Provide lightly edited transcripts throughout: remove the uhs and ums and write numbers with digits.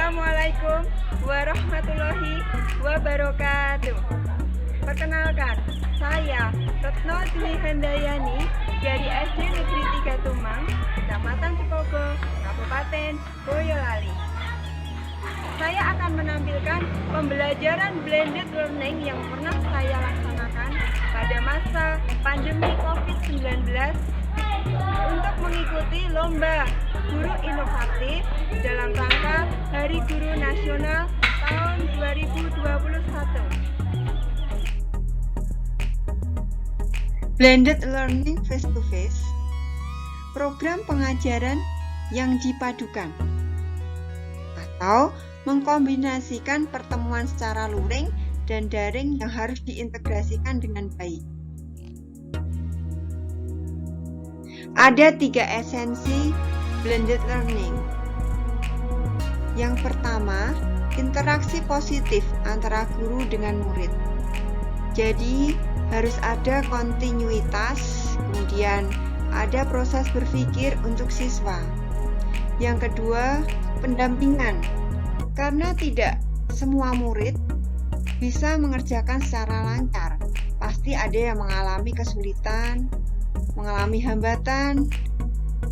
Assalamualaikum warahmatullahi wabarakatuh. Perkenalkan, saya Retno Dwi Handayani dari SD Negeri 3 Tumang, Kecamatan Cipogo, Kabupaten Boyolali. Saya akan menampilkan pembelajaran blended learning yang pernah saya laksanakan pada masa pandemi COVID-19 untuk mengikuti lomba guru inovatif dalam rangka Hari Guru Nasional tahun 2021. Blended Learning Face to Face, program pengajaran yang dipadukan atau mengkombinasikan pertemuan secara luring dan daring yang harus diintegrasikan dengan baik. Ada 3 esensi blended learning. Yang pertama, interaksi positif antara guru dengan murid. Jadi, harus ada kontinuitas, kemudian ada proses berpikir untuk siswa. Yang kedua, pendampingan. Karena tidak semua murid bisa mengerjakan secara lancar. Pasti ada yang mengalami kesulitan, mengalami hambatan.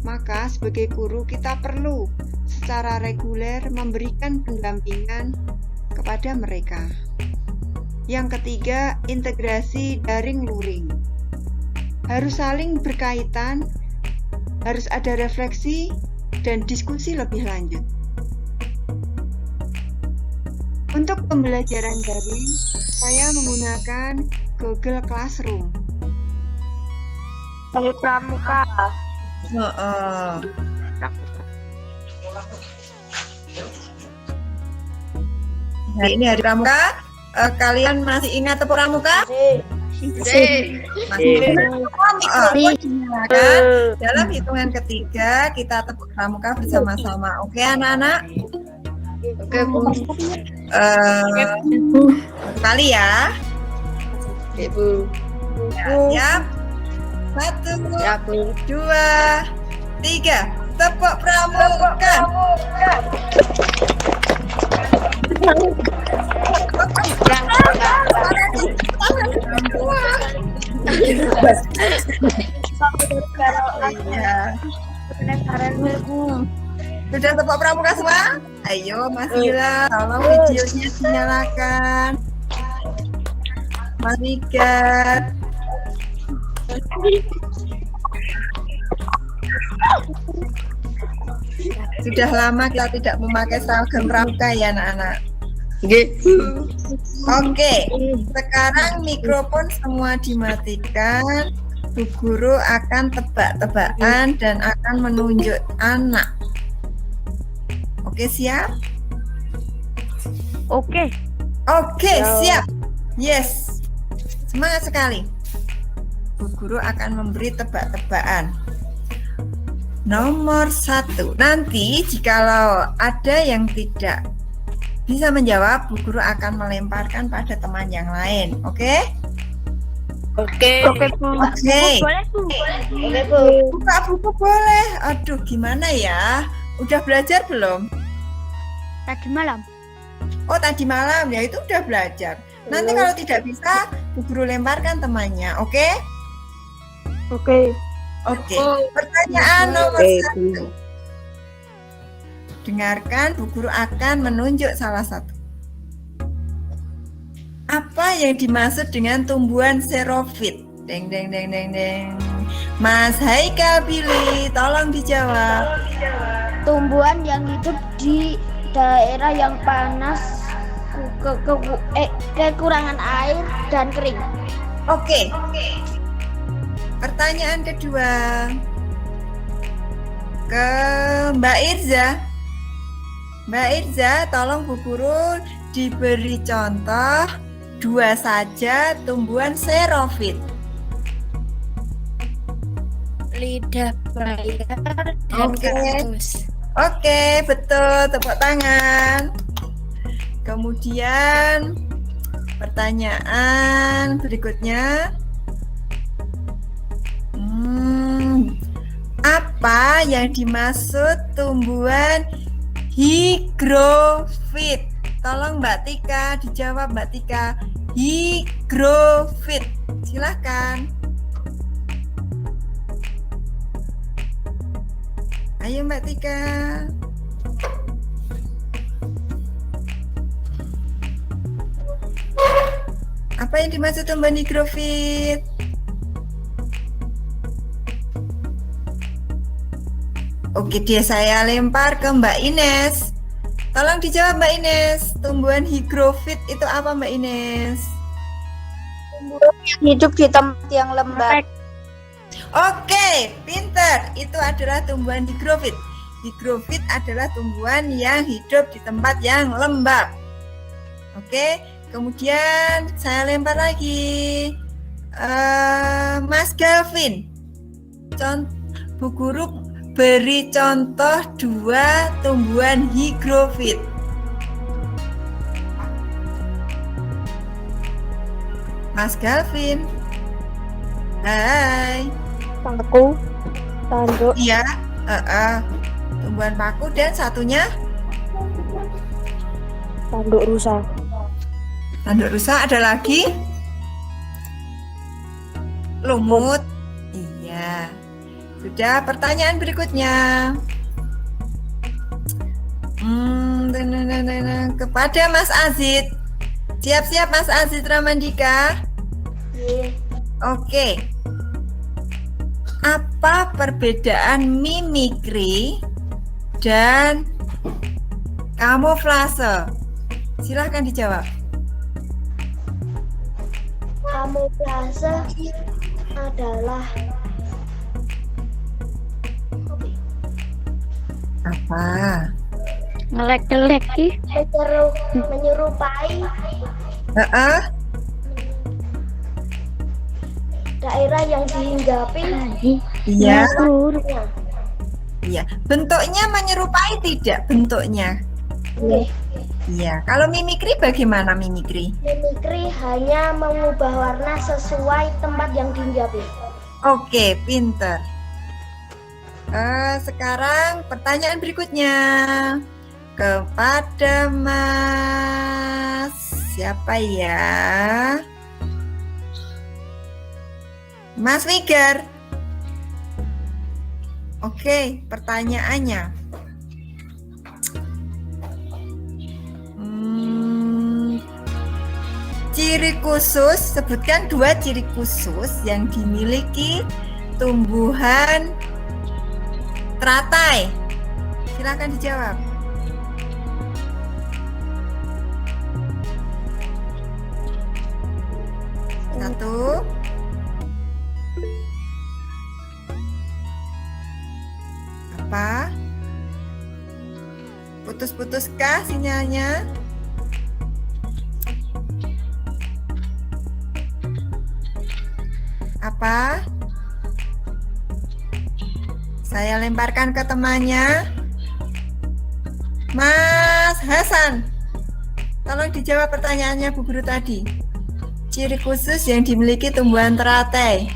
Maka sebagai guru kita perlu secara reguler memberikan pendampingan kepada mereka. Yang ketiga, integrasi daring luring. Harus saling berkaitan, harus ada refleksi dan diskusi lebih lanjut. Untuk pembelajaran daring, saya menggunakan Google Classroom. Dari Pramuka. Nah, ini hari Pramuka. Kalian masih ingat tepuk Pramuka? Masih dinyalakan. Dalam hitungan ketiga kita tepuk Pramuka bersama-sama. Oke, anak-anak? Oke, Bu. Kali ya. Ibu. Siap. 1, Ya, Bu. 2, 3. Tepuk Pramuka. Sudah tepuk Pramuka semua? Ayo Mas Gila, tolong videonya dinyalakan. Marigat. Sudah lama kita tidak memakai seragam pramuka ya anak-anak. Oke, sekarang mikrofon semua dimatikan. Bu Guru akan tebak-tebakan dan akan menunjuk anak. Oke, siap? Oke. Oke, siap. Yes. Semangat sekali. Bu Guru akan memberi tebak-tebakan. Nomor 1. Nanti jikalau ada yang tidak bisa menjawab, Bu Guru akan melemparkan pada teman yang lain. Oke? Oke, Bu. Oke. Boleh, Bu. Boleh, Bu. Buka buku boleh. Aduh, gimana ya? Udah belajar belum? Tadi malam. Oh, tadi malam ya, itu udah belajar. Nanti kalau tidak bisa, Bu Guru lemparkan temannya. Oke? Oke. Oke. Pertanyaan nomor 1. Dengarkan, Bu Guru akan menunjuk salah satu. Apa yang dimaksud dengan tumbuhan xerofit? Deng deng deng deng deng. Mas Haikal Billy, tolong dijawab. Tumbuhan yang hidup di daerah yang panas, kekurangan air dan kering. Oke. Pertanyaan kedua ke Mbak Irza. Mbak Irza, tolong Bu Guru diberi contoh 2 saja tumbuhan xerofit. Lidah bayar dan Oke. kaktus. Oke, betul. Tepuk tangan. Kemudian pertanyaan berikutnya. Apa yang dimaksud tumbuhan Higrofit. Tolong Mbak Tika dijawab, Mbak Tika. Higrofit. Silahkan. Ayo Mbak Tika. Apa yang dimaksud tumbuhan higrofit? Oke, dia saya lempar ke Mbak Ines. Tolong dijawab Mbak Ines. Tumbuhan higrofit itu apa Mbak Ines? Hidup di tempat yang lembab. Oke, pinter. Itu adalah tumbuhan higrofit. Higrofit adalah tumbuhan yang hidup di tempat yang lembab. Oke, kemudian saya lempar lagi. Mas Galvin. Bu Guru beri contoh 2 tumbuhan higrofit. Mas Galvin. Hai. Paku, tanduk, Iya. Tumbuhan paku dan satunya tanduk rusa. tanduk rusa. Ada lagi? Lumut. Iya. Sudah, pertanyaan berikutnya. Kepada Mas Azid. Siap-siap Mas Azid Ramandika? Iya. Oke. Apa perbedaan mimikri dan kamuflase? Silahkan dijawab. Kamuflase adalah Apa? Ngelek-ngelek ki. menyerupai Heeh. daerah yang dihinggapi. Iya. Nah, Iya. Bentuknya menyerupai tidak bentuknya? oke. Iya. Kalau mimikri bagaimana mimikri? Mimikri hanya mengubah warna sesuai tempat yang dihinggapi. Oke, pinter. Sekarang pertanyaan berikutnya kepada Mas siapa ya? Mas Wiger. Oke, pertanyaannya. Ciri khusus, sebutkan 2 ciri khusus yang dimiliki tumbuhan teratai. Silakan dijawab. Satu. Apa? Putus-putuskah sinyalnya? Apa? Saya lemparkan ke temannya. Mas Hasan, tolong dijawab pertanyaannya Bu Guru tadi. Ciri khusus yang dimiliki tumbuhan teratai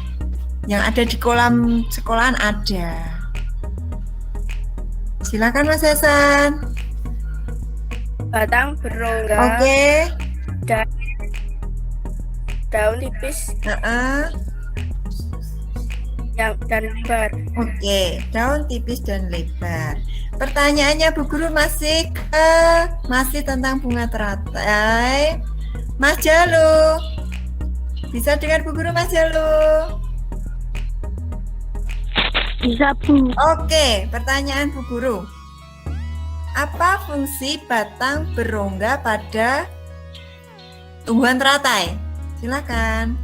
yang ada di kolam sekolahan ada. Silakan Mas Hasan. Batang berongga, Oke. daun tipis dan lebar. Oke, daun tipis dan lebar. Pertanyaannya Bu Guru masih tentang bunga teratai. Mas Jalu, bisa dengar Bu Guru Mas Jalu? Bisa Bu. Oke, pertanyaan Bu Guru. Apa fungsi batang berongga pada tumbuhan teratai? Silakan.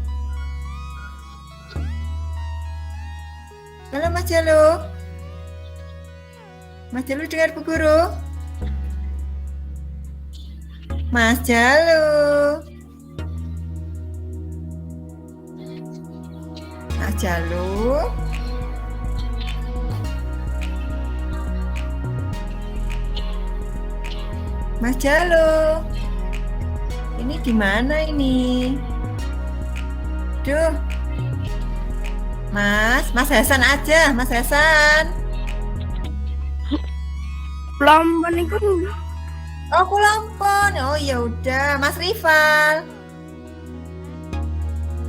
Halo Mas Jalu. Mas Jalu dengar Bu Guru? Mas Jalu. Mas Jalu. Mas Jalu. Ini di mana ini? Duh. Mas Hasan aja, Mas Hasan. Lompon itu Oh, Kulampon. Oh, ya udah, Mas Rival.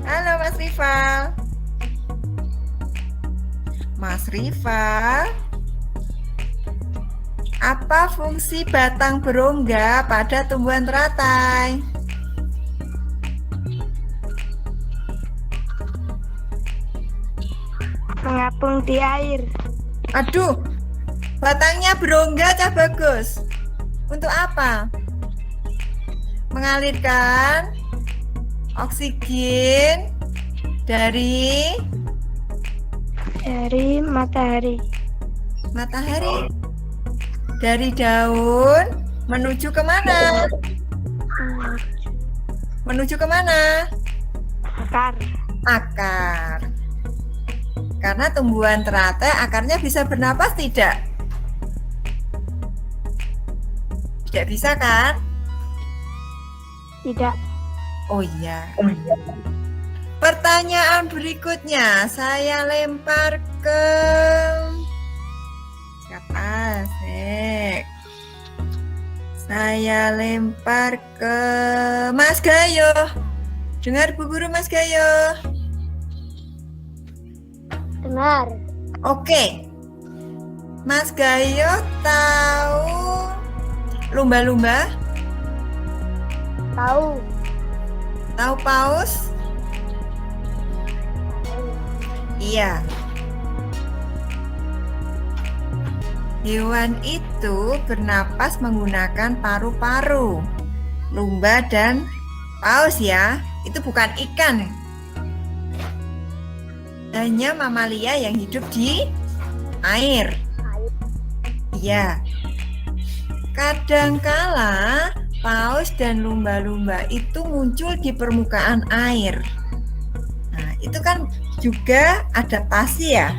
Halo, Mas Rival. Mas Rival. Apa fungsi batang berongga pada tumbuhan teratai? Mengapung di air. Aduh, batangnya berongga, Cah Bagus. Untuk apa? Mengalirkan oksigen dari matahari. matahari. Dari daun menuju kemana? Menuju kemana? Akar. Akar. Karena tumbuhan teratai akarnya bisa bernapas tidak? Tidak bisa kan? Tidak. Oh iya. Pertanyaan berikutnya saya lempar ke siapa? Saya lempar ke Mas Gayo. Dengar Bu Guru, Mas Gayo. Dengar. Oke. Mas Gayo tahu lumba-lumba? Tahu. Tahu paus? Iya. Hewan itu bernapas menggunakan paru-paru. Lumba dan paus ya, itu bukan ikan. Hanya mamalia yang hidup di air. Iya. Kadangkala paus dan lumba-lumba itu muncul di permukaan air. Nah, itu kan juga adaptasi ya.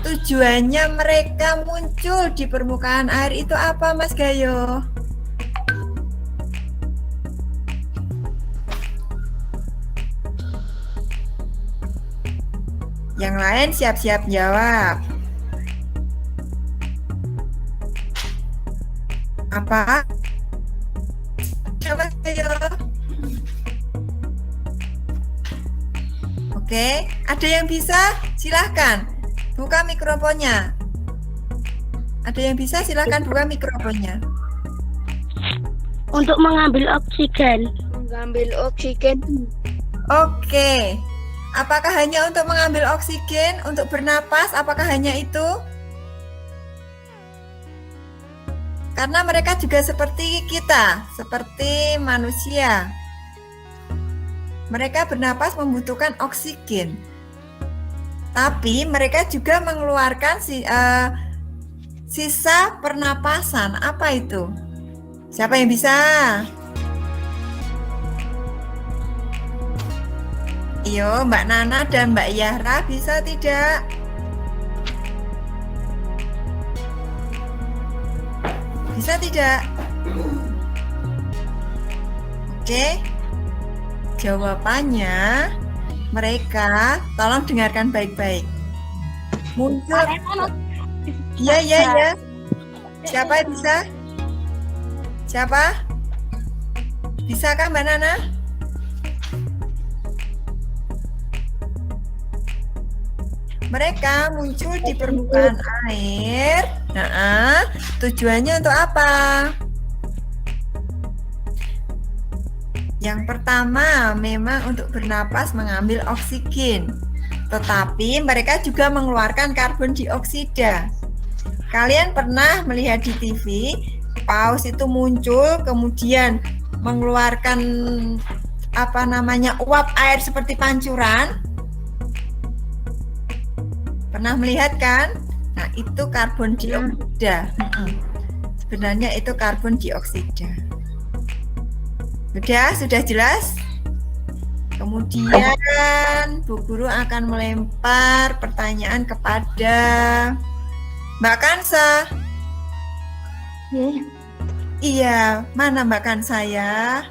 Tujuannya mereka muncul di permukaan air itu apa, Mas Gayo? Yang lain siap-siap jawab. Apa? Mas Gayo? Oke, ada yang bisa? Silahkan buka mikrofonnya. Ada yang bisa? Silahkan buka mikrofonnya. Untuk mengambil oksigen. Mengambil oksigen. Oke. Apakah hanya untuk mengambil oksigen, untuk bernapas? Apakah hanya itu? Karena mereka juga seperti kita, seperti manusia. Mereka bernapas membutuhkan oksigen. Tapi mereka juga mengeluarkan sisa pernapasan. Apa itu? Siapa yang bisa? Iyo, Mbak Nana dan Mbak Yahra bisa tidak? Bisa tidak? Oke. Jawabannya mereka, tolong dengarkan baik-baik. Muncul. Iya. Siapa yang bisa? Siapa? Bisakah Mbak Nana? Mereka muncul di permukaan air. Nah, tujuannya untuk apa? Yang pertama, memang untuk bernapas mengambil oksigen. Tetapi mereka juga mengeluarkan karbon dioksida. Kalian pernah melihat di TV, paus itu muncul kemudian mengeluarkan uap air seperti pancuran? Pernah melihat kan? Nah, itu karbon dioksida. Sebenarnya itu karbon dioksida. Sudah jelas? Kemudian Bu Guru akan melempar pertanyaan kepada Mbak Kansa. Iya, mana Mbak Kansa ya?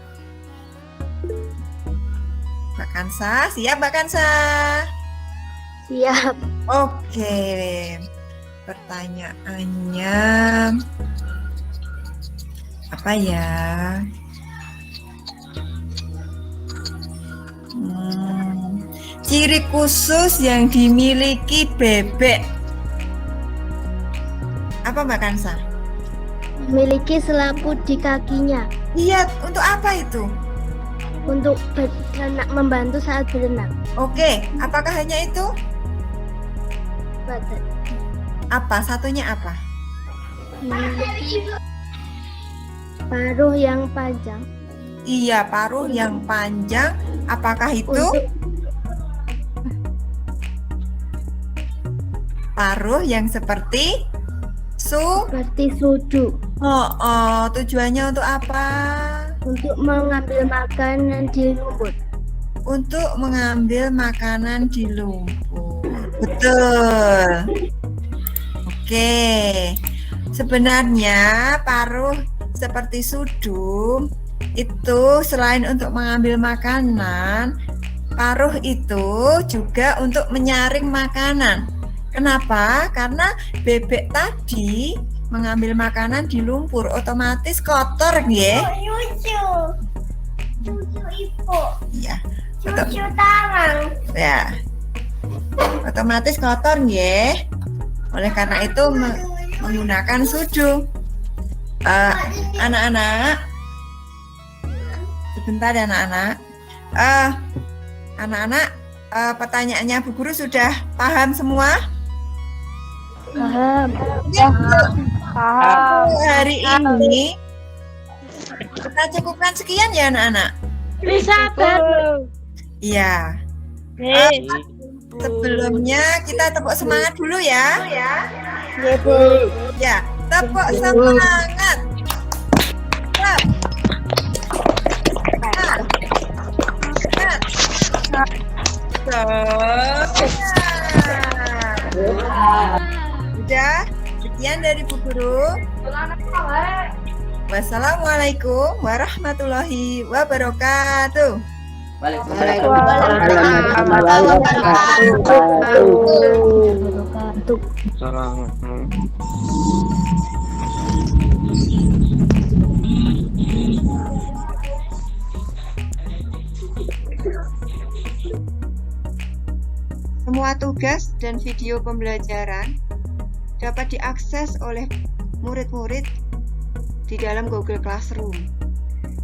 Mbak Kansa, siap Mbak Kansa? Siap. Oke. Pertanyaannya apa ya? Ciri khusus yang dimiliki bebek. Apa Mbak Kansa? Memiliki selaput di kakinya Iya, untuk apa itu? untuk berenang, membantu saat berenang. Oke, apakah hanya itu? Badan. Apa? Satunya apa? Memiliki paruh yang panjang Iya, paruh yang panjang. Apakah itu? untuk Paruh yang seperti seperti sudu, tujuannya untuk apa? untuk mengambil makanan di rumput. Untuk mengambil makanan di lumpur. Betul. Oke. Sebenarnya paruh seperti sudum itu selain untuk mengambil makanan, paruh itu juga untuk menyaring makanan. Kenapa? Karena bebek tadi mengambil makanan di lumpur, otomatis kotor, nggih. Iya. Ya. Otomatis kotor, nggih. Oleh karena itu menggunakan sudu. Anak-anak, sebentar ya anak-anak. Anak-anak, pertanyaannya Bu Guru sudah paham semua? Paham. Hari ini kita cukupkan sekian ya anak-anak. Bisa, Iya. Sebelumnya kita tepuk semangat dulu ya. Ya, tepuk semangat. Udah, sekian dari Bu Guru. Wassalamualaikum warahmatullahi wabarakatuh. Semua tugas dan video pembelajaran dapat diakses oleh murid-murid di dalam Google Classroom.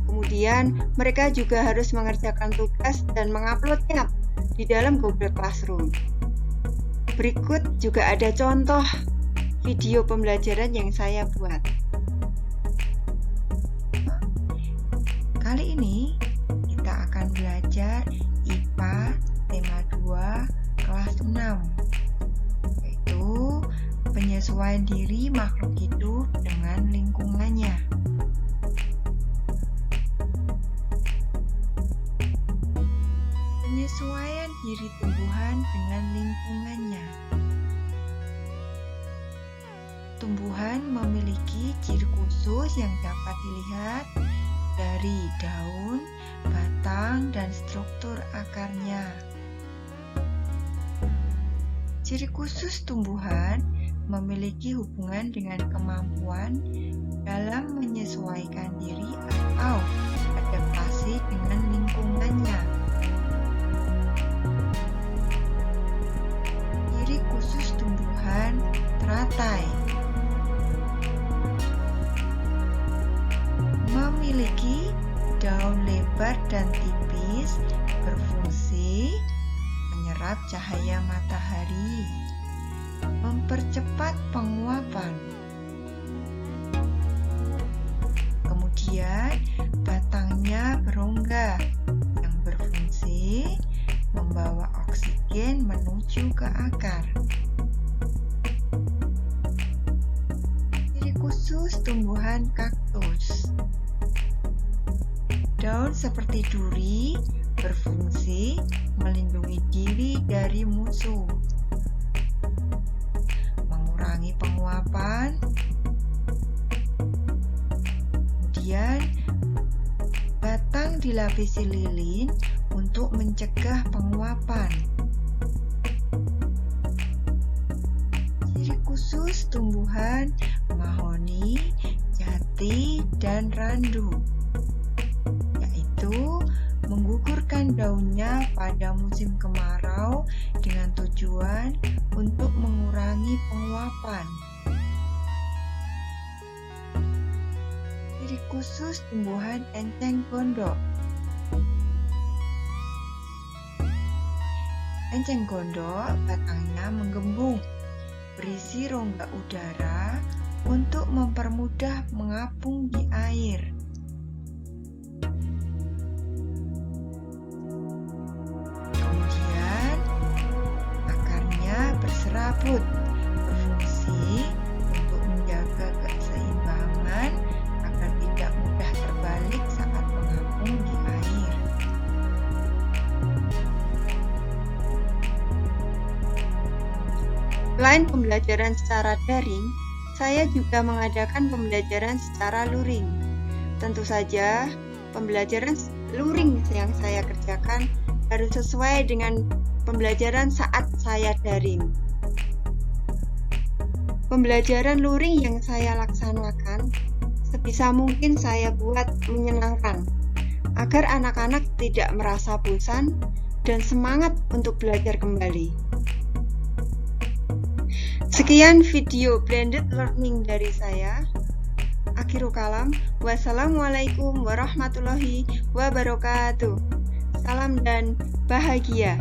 Kemudian, mereka juga harus mengerjakan tugas dan menguploadnya di dalam Google Classroom. Berikut juga ada contoh video pembelajaran yang saya buat. Kali ini, kita akan belajar IPA tema 2 kelas 6, yaitu penyesuaian diri makhluk hidup dengan lingkungannya. Penyesuaian diri tumbuhan dengan lingkungannya. Tumbuhan memiliki ciri khusus yang dapat dilihat dari daun, batang, dan struktur akarnya. Ciri khusus tumbuhan memiliki hubungan dengan kemampuan dalam menyesuaikan diri atau adaptasi dengan lingkungannya. Ciri khusus tumbuhan teratai memiliki daun lebar dan tipis, berfungsi menyerap cahaya matahari, mempercepat penguapan. Kemudian batangnya berongga yang berfungsi membawa oksigen menuju ke akar. Ciri khusus tumbuhan kaktus. Daun seperti duri berfungsi melindungi diri dari musuh, mengurangi penguapan. Kemudian batang dilapisi lilin untuk mencegah penguapan. Ciri khusus menghilangkan daunnya pada musim kemarau dengan tujuan untuk mengurangi penguapan. Ciri khusus tumbuhan enceng gondok. Enceng gondok batangnya menggembung, berisi rongga udara untuk mempermudah mengapung di air. Kemudian, akarnya berserabut, berfungsi untuk menjaga keseimbangan agar tidak mudah terbalik saat mengapung di air. Selain pembelajaran secara daring, saya juga mengadakan pembelajaran secara luring. Tentu saja, pembelajaran luring yang saya kerjakan harus sesuai dengan pembelajaran saat saya daring. Pembelajaran luring yang saya laksanakan sebisa mungkin saya buat menyenangkan, agar anak-anak tidak merasa bosan dan semangat untuk belajar kembali. Sekian video blended learning dari saya. Akhirul kalam, wassalamualaikum warahmatullahi wabarakatuh. Salam dan bahagia.